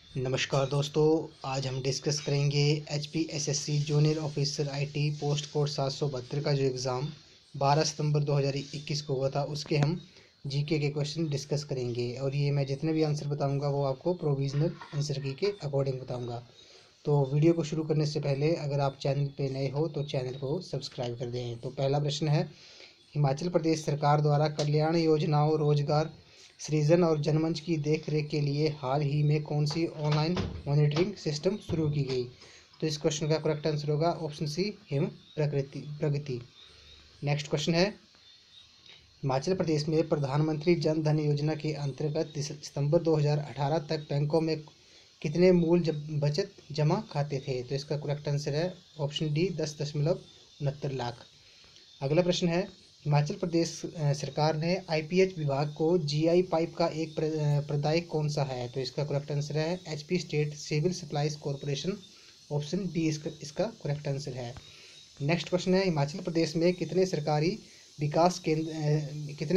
नमस्कार दोस्तों। आज हम डिस्कस करेंगे HPSSC junior officer IT post code 772 का जो एग्ज़ाम 12 सितंबर 2021 को हुआ था, उसके हम जीके के क्वेश्चन डिस्कस करेंगे। और ये मैं जितने भी आंसर बताऊंगा वो आपको प्रोविज़नल आंसर की के अकॉर्डिंग बताऊंगा। तो वीडियो को शुरू करने से पहले अगर आप चैनल पे नए हो तो चैनल को सब्सक्राइब कर दें। तो पहला प्रश्न है, हिमाचल प्रदेश सरकार द्वारा कल्याण योजनाओं, रोजगार सृजन और जनमंच की देखरेख के लिए हाल ही में कौन सी ऑनलाइन मॉनिटरिंग सिस्टम शुरू की गई? तो इस क्वेश्चन का करेक्ट आंसर होगा option C, Him Pragati. Next question है, हिमाचल प्रदेश में प्रधानमंत्री जन धन योजना के अंतर्गत सितंबर 2018 तक बैंकों में कितने मूल बचत जमा खाते थे? तो इसका करेक्ट आंसर है ऑप्शन डी, 10.69 लाख। अगला प्रश्न है, हिमाचल प्रदेश सरकार ने IPH विभाग को GI पाइप का एक प्रदायक कौन सा है? तो इसका करेक्ट आंसर है HP state civil supplies corporation. Option D इसका करेक्ट आंसर है। नेक्स्ट क्वेश्चन है, हिमाचल प्रदेश में कितने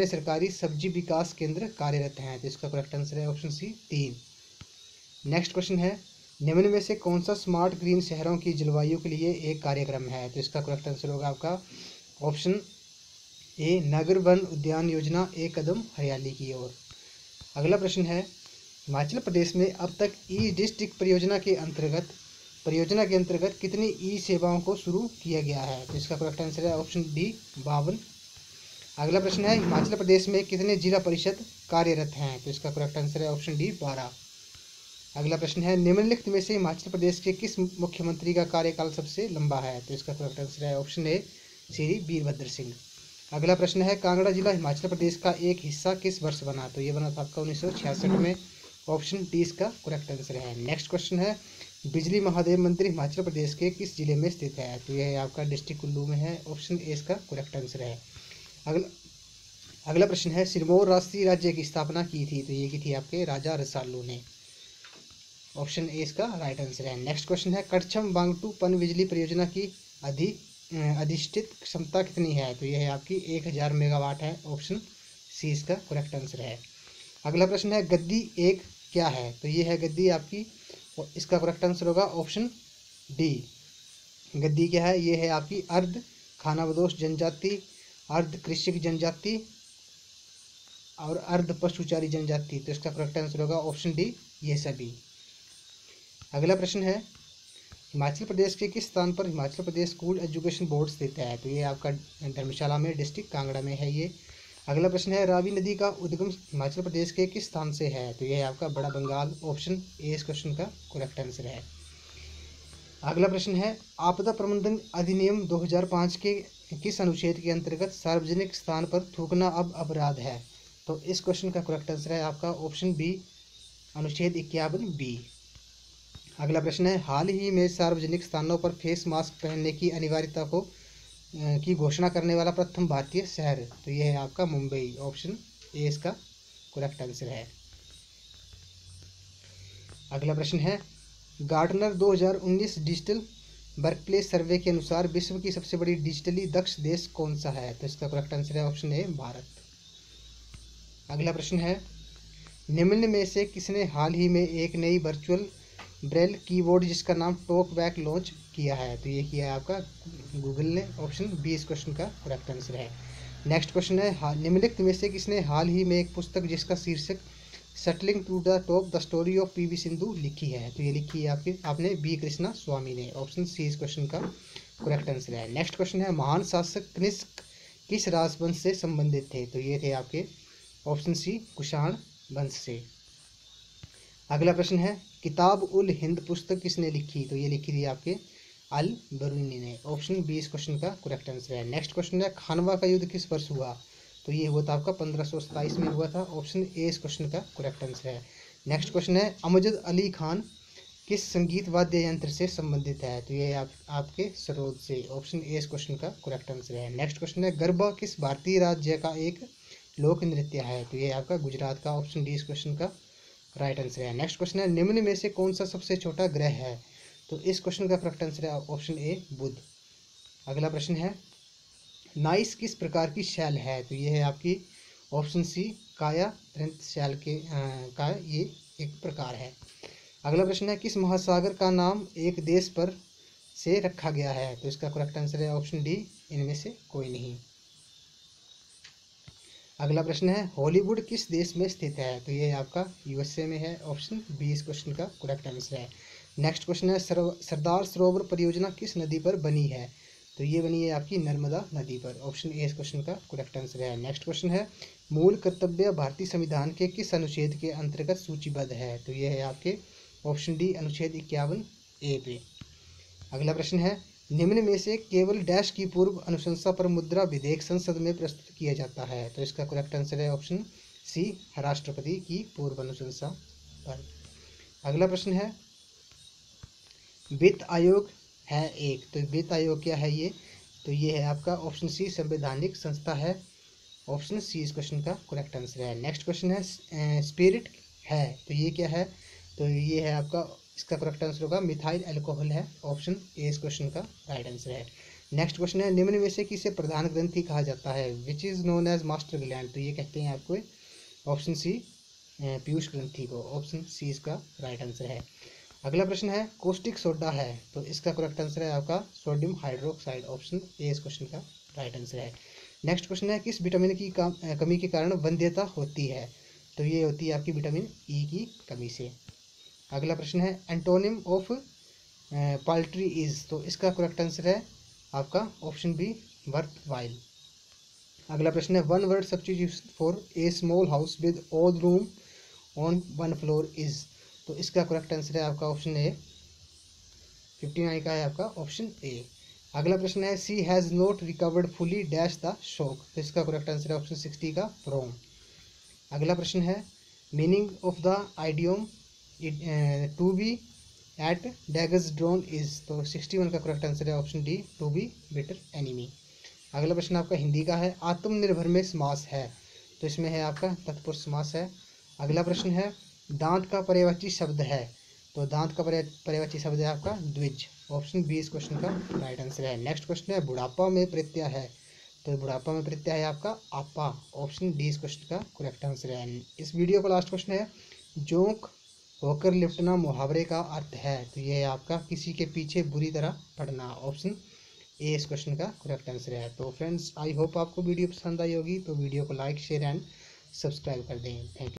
सरकारी सब्जी विकास केंद्र कार्यरत हैं? तो इसका करेक्ट आंसर है ऑप्शन सी, 3। नेक्स्ट क्वेश्चन है, निम्न में से कौन सा स्मार्ट ग्रीन शहरों की जलवायु के लिए एक कार्यक्रम है? तो इसका करेक्ट आंसर होगा आपका ऑप्शन ए, नगर वन उद्यान योजना, एक कदम हरियाली की ओर। अगला प्रश्न है, हिमाचल प्रदेश में अब तक ई डिस्ट्रिक्ट परियोजना के अंतर्गत कितनी ई सेवाओं को शुरू किया गया है? तो इसका करेक्ट आंसर है ऑप्शन डी, 52। अगला प्रश्न है, हिमाचल प्रदेश में कितने जिला परिषद कार्यरत हैं? तो इसका करेक्ट आंसर है ऑप्शन डी, 12। अगला प्रश्न है, निम्नलिखित में से हिमाचल प्रदेश के किस मुख्यमंत्री का कार्यकाल सबसे लंबा है? तो इसका करेक्ट आंसर है ऑप्शन ए, श्री वीरभद्र सिंह। अगला प्रश्न है, कांगड़ा जिला हिमाचल प्रदेश का एक हिस्सा किस वर्ष बना? तो ये बना था आपका 1966 में। ऑप्शन डी इसका करेक्ट आंसर है। नेक्स्ट क्वेश्चन है, बिजली महादेव मंदिर हिमाचल प्रदेश के किस जिले में स्थित है? तो यह आपका डिस्ट्रिक्ट कुल्लू में है। ऑप्शन ए इसका करेक्ट आंसर है। अगला प्रश्न है, सिरमौर राष्ट्रीय राज्य की स्थापना की थी? तो ये की थी आपके राजा रसालू ने। ऑप्शन ए इसका राइट आंसर है। नेक्स्ट क्वेश्चन है, कड़छम बांगटू पन बिजली परियोजना की अधिष्ठित क्षमता कितनी है? तो यह है आपकी 1000 मेगावाट है। ऑप्शन सी इसका करेक्ट आंसर है। अगला प्रश्न है, गद्दी एक क्या है? तो ये है गद्दी आपकी, इसका करेक्ट आंसर होगा ऑप्शन डी। गद्दी क्या है? ये है आपकी अर्ध खानाबदोश जनजाति, अर्ध कृषिक जनजाति और अर्ध पशुचारी जनजाति। तो इसका करेक्ट आंसर होगा ऑप्शन डी, ये सभी। अगला प्रश्न है, हिमाचल प्रदेश के किस स्थान पर Himachal Pradesh school education board स्थित है? तो ये आपका धर्मशाला में, डिस्ट्रिक्ट कांगड़ा में है ये। अगला प्रश्न है, रावी नदी का उद्गम हिमाचल प्रदेश के किस स्थान से है? तो ये है आपका बड़ा बंगाल। ऑप्शन ए इस क्वेश्चन का करेक्ट आंसर है। अगला प्रश्न है, आपदा प्रबंधन अधिनियम 2005 के किस अनुच्छेद के अंतर्गत सार्वजनिक स्थान पर थूकना अब अपराध है? तो इस क्वेश्चन का करेक्ट आंसर है आपका ऑप्शन बी, अनुच्छेद 51B। अगला प्रश्न है, हाल ही में सार्वजनिक स्थानों पर फेस मास्क पहनने की अनिवार्यता की घोषणा करने वाला प्रथम भारतीय शहर? तो यह है आपका मुंबई। ऑप्शन ए इसका करेक्ट आंसर है। अगला प्रश्न है, गार्डनर 2019 डिजिटल वर्कप्लेस सर्वे के अनुसार विश्व की सबसे बड़ी डिजिटली दक्ष देश कौन सा है? तो इसका करेक्ट आंसर है ऑप्शन ए, भारत। अगला प्रश्न है, निम्न में से किसने हाल ही में एक नई वर्चुअल ब्रेल कीबोर्ड जिसका नाम टॉक बैक लॉन्च किया है? तो ये किया है आपका गूगल ने। ऑप्शन बी इस क्वेश्चन का करेक्ट आंसर है। नेक्स्ट क्वेश्चन है, निम्नलिखित में से किसने हाल ही में एक पुस्तक जिसका शीर्षक settling to the top the story of PV Sindhu लिखी है? तो ये लिखी है आपने बी कृष्णा स्वामी ने। ऑप्शन सी इस क्वेश्चन का करेक्ट आंसर है। नेक्स्ट क्वेश्चन है, महान शासक कनिष्क किस राजवंश से संबंधित थे? तो ये थे आपके ऑप्शन सी, कुषाण वंश से। अगला प्रश्न है, किताब उल हिंद पुस्तक किसने लिखी? तो ये लिखी थी आपके अल बरूनी ने। ऑप्शन बी इस क्वेश्चन का करेक्ट आंसर है। नेक्स्ट क्वेश्चन है, खानवा का युद्ध किस वर्ष हुआ? तो ये हुआ था आपका 1527 में हुआ था। ऑप्शन ए इस क्वेश्चन का करेक्ट आंसर है। नेक्स्ट क्वेश्चन है, अमजद अली खान किस संगीत वाद्य यंत्र से संबंधित है? तो ये आपके सरोद से। ऑप्शन ए इस क्वेश्चन का करेक्ट आंसर है। नेक्स्ट क्वेश्चन है, गरबा किस भारतीय राज्य का एक लोक नृत्य है? तो ये आपका गुजरात का। ऑप्शन डी इस क्वेश्चन का राइट आंसर है। नेक्स्ट क्वेश्चन है, निम्न में से कौन सा सबसे छोटा ग्रह है? तो इस क्वेश्चन का करेक्ट आंसर है ऑप्शन ए, बुध। अगला प्रश्न है, नाइस किस प्रकार की शैल है? तो ये है आपकी ऑप्शन सी, काया तंत्र शैल का ये एक प्रकार है। अगला प्रश्न है किस महासागर का नाम एक देश पर से रखा गया है? तो इसका करेक्ट आंसर है ऑप्शन डी, इनमें से कोई नहीं। अगला प्रश्न है हॉलीवुड किस देश में स्थित है? तो ये आपका यूएसए में है, ऑप्शन बी इस क्वेश्चन का करेक्ट आंसर है। नेक्स्ट क्वेश्चन है सरदार सरोवर परियोजना किस नदी पर बनी है? तो ये बनी है आपकी नर्मदा नदी पर, ऑप्शन ए इस क्वेश्चन का करेक्ट आंसर है। नेक्स्ट क्वेश्चन है मूल कर्तव्य भारतीय संविधान के किस अनुच्छेद के अंतर्गत सूचीबद्ध है? तो ये है आपके ऑप्शन डी अनुच्छेद 51 ए पे। अगला प्रश्न है निम्न में से केवल डैश की पूर्व अनुशंसा पर मुद्रा विधेयक संसद में प्रस्तुत किया जाता है? तो इसका करेक्ट आंसर है ऑप्शन सी राष्ट्रपति की पूर्व अनुशंसा पर। अगला प्रश्न है वित्त आयोग है एक, तो वित्त आयोग क्या है ये? तो ये है आपका ऑप्शन सी संवैधानिक संस्था है, ऑप्शन सी इस क्वेश्चन का करेक्ट आंसर है। नेक्स्ट क्वेश्चन है स्पिरिट है, तो ये क्या है? तो ये है आपका, इसका करेक्ट आंसर होगा मिथाइल अल्कोहल है, ऑप्शन ए इस क्वेश्चन का राइट आंसर है। नेक्स्ट क्वेश्चन है निम्न में से किसे प्रधान ग्रंथि कहा जाता है? Which is known as master gland, तो ये कहते हैं आपको ऑप्शन सी पीयूष ग्रंथि को, ऑप्शन सी इसका राइट आंसर है। अगला प्रश्न है कौस्टिक सोडा है, तो इसका करेक्ट आंसर है आपका सोडियम हाइड्रोक्साइड, ऑप्शन ए इस क्वेश्चन का राइट आंसर है। नेक्स्ट क्वेश्चन है किस विटामिन की कमी के कारण वंध्यता होती है? तो ये होती है आपकी विटामिन ई की कमी से। अगला प्रश्न है एंटोनिम ऑफ पाल्ट्री इज, तो इसका करेक्ट आंसर है आपका ऑप्शन बी वर्थ। अगला प्रश्न है one word substitution for a small house with all room on one floor is, तो इसका करेक्ट आंसर है आपका ऑप्शन ए 59 का है आपका ऑप्शन ए। अगला प्रश्न है she has not recovered fully dash the shock, तो इसका करेक्ट आंसर है ऑप्शन 60 का फ्रॉम। अगला प्रश्न है meaning of the idiom to be at daggers drawn is, तो 61 का करेक्ट आंसर है option D to be better enemy. अगला प्रश्न आपका हिंदी का है आत्मनिर्भर में समास है, तो इसमें है आपका तत्पुरुष समास है। अगला प्रश्न है दांत का पर्यायवाची शब्द है, तो दांत का पर्यायवाची शब्द है आपका द्विज, ऑप्शन बी इस क्वेश्चन का राइट आंसर है। नेक्स्ट क्वेश्चन है बुढ़ापा में प्रत्यय है, तो बुढ़ापा में प्रत्यय है आपका आपा, ऑप्शन डी इस क्वेश्चन का करेक्ट आंसर है। इस वीडियो का लास्ट क्वेश्चन है जोंक होकर लिपटना मुहावरे का अर्थ है, तो ये है आपका किसी के पीछे बुरी तरह पड़ना, ऑप्शन ए इस क्वेश्चन का करेक्ट आंसर है। तो फ्रेंड्स आई होप आपको वीडियो पसंद आई होगी, तो वीडियो को लाइक शेयर एंड सब्सक्राइब कर दें। Thank you.